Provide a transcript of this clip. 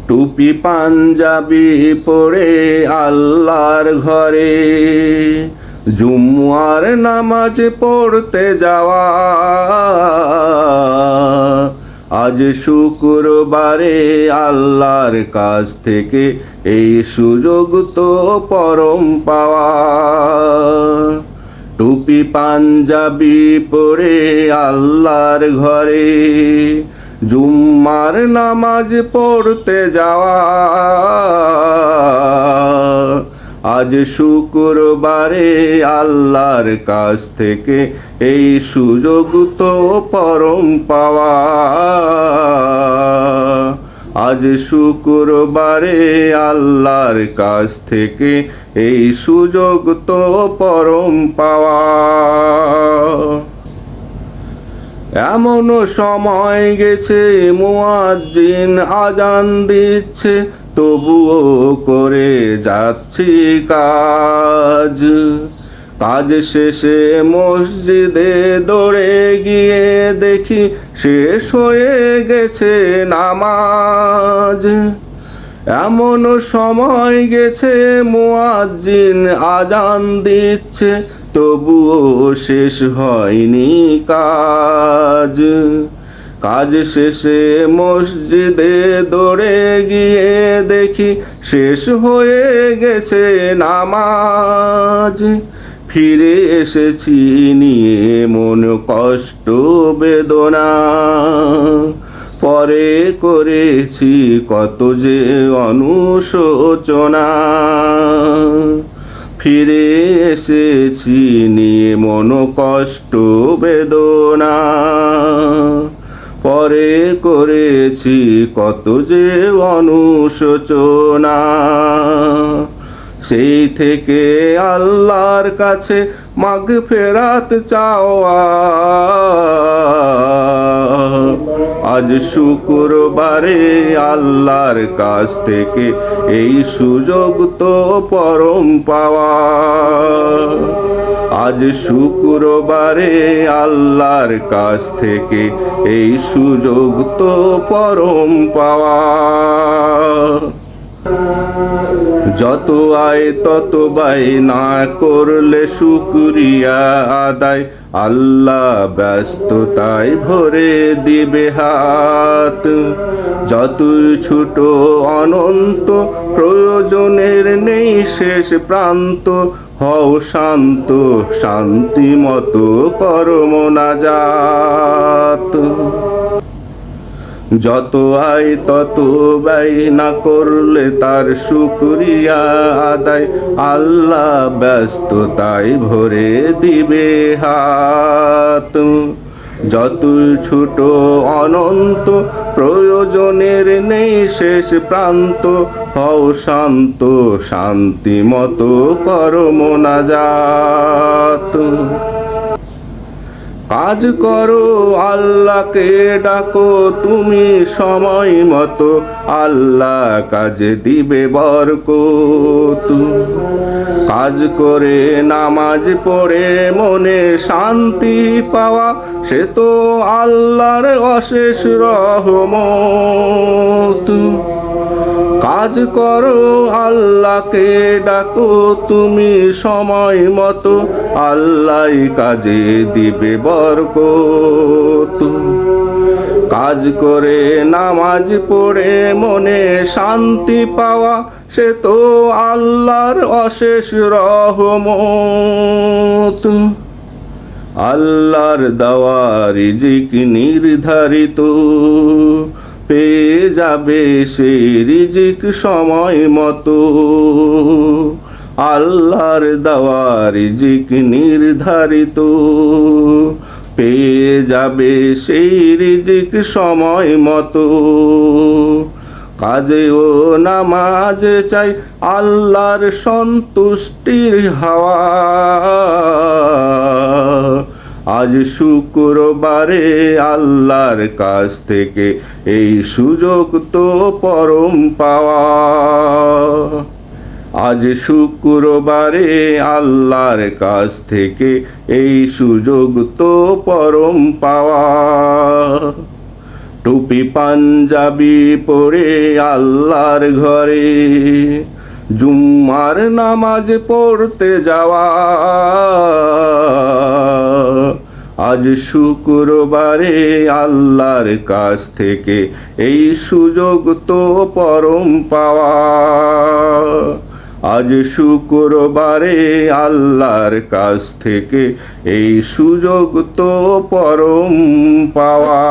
টুপি পাঞ্জাবি পরে আল্লাহর ঘরে জুম্মার নামাজ পড়তে যাওয়া। আজ শুক্রবারে আল্লাহর কাছ থেকে এই সুযোগ তো পরম পাওয়া। টুপি পাঞ্জাবি পরে আল্লাহর ঘরে জুম্মার নামাজ পড়তে যাওয়া। আজ শুক্রবারে আল্লাহর কাছ থেকে এই সুযোগ তো পরম পাওয়া। আজ শুক্রবারে আল্লাহর কাছ থেকে এই সুযোগ তো পরম পাওয়া। এমন সময় গেছে মুয়াজ্জিন আজান দিচ্ছে, তবুও করে যাচ্ছি কাজ। কাজ শেষে মসজিদে দৌড়ে গিয়ে দেখি শেষ হয়ে গেছে নামাজ। এমন সময় গেছে মুয়াজ্জিন আজান দিচ্ছে, তবুও শেষ হয়নি কাজ। কাজ শেষে মসজিদে দৌড়ে গিয়ে দেখি শেষ হয়ে গেছে নামাজ। ফিরে এসেছি নিয়ে মন কষ্ট বেদনা, পরে করেছি কত যে অনুশোচনা। ফিরে এসেছি নিয়ে মন কষ্ট বেদনা, পরে করেছি কত যে অনুশোচনা। সেই থেকে আল্লাহর কাছে মাগফিরাত চাওয়া। আজ শুক্রবারে আল্লাহর কাছ থেকে এই সুযোগ তো পরম পাওয়া। আজ শুক্রবারে আল্লাহর কাছ থেকে এই সুযোগ তো পরম পাওয়া। যত আয় তত ব্যয় না করলে শুকরিয়া আদায়, আল্লাহ ব্যস্ততায় ভরে দিবে হাত। যতই ছোট অনন্ত প্রয়োজনের নেই শেষ প্রান্ত, হও শান্ত শান্তি মতো করো মোনাজাত। যত আয় তত ব্যয় না করলে তার শুকরিয়া আদায়, আল্লাহ ব্যস্ততায় ভরে দিবে হাত। যতই ছোট অনন্ত প্রয়োজনের নেই শেষ প্রান্ত, হও শান্ত শান্তি মতো করো মোনাজাত। কাজ করো আল্লাহকে ডাকো তুমি সময় মতো, আল্লাহ কাজে দিবে বরকত। কাজ করে নামাজ পড়ে মনে শান্তি পাওয়া, সে তো আল্লাহর অশেষ রহমত। কাজ করো আল্লাহকে ডাকো তুমি সময় মতো, আল্লাহ কাজে দিবে বরকত। কাজ করে নামাজ পড়ে মনে শান্তি পাওয়া, সে তো আল্লাহর অশেষ রহমত। আল্লাহর দেওয়া রিজিক নির্ধারিত, পেয়ে যাবে সেই রিজিক সময় মতো। আল্লাহর দেওয়া রিজিক নির্ধারিত, পেয়ে যাবে সেই রিজিক সময় মতো। কাজে ও নামাজে চাই আল্লাহর সন্তুষ্টির হাওয়া। আজ শুক্রবারে আল্লাহর কাছ থেকে এই সুযোগ তো পরম পাওয়া। আজ শুক্রবারে আল্লাহর কাছ থেকে এই সুযোগ তো পরম পাওয়া। টুপি পাঞ্জাবি পরে আল্লাহর ঘরে জুম্মার নামাজ পড়তে যাওয়া। আজ শুক্রবারে আল্লাহর কাছ থেকে এই সুযোগ তো পরম পাওয়া। আজ শুক্রবারে আল্লাহর কাছ থেকে এই সুযোগ তো পরম পাওয়া।